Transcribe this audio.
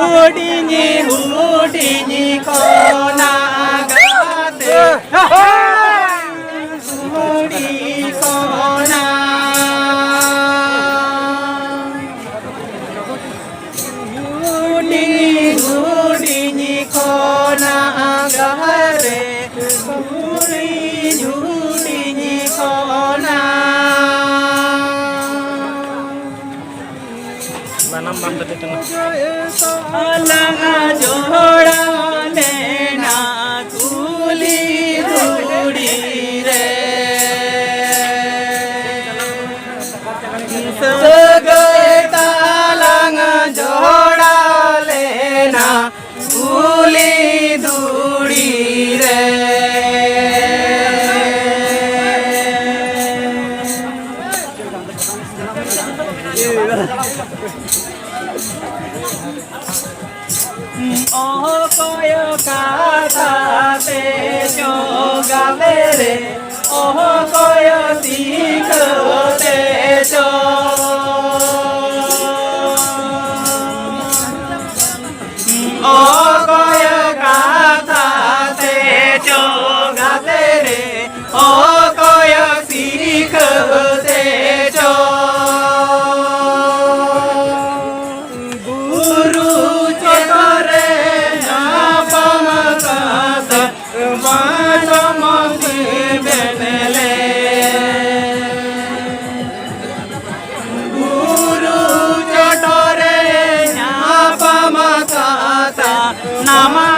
Hudini kona gate Hudi kona Hudini kona gate Hudini kona Manam bang tadi tengah. Alang joda lena kuli duri re. Segai talang joda lena kuli duri re. Oh koyo kata te joga vere oh koyo sikho te jo oh koyo kata te joga vere oh koyo sikho te jo Nama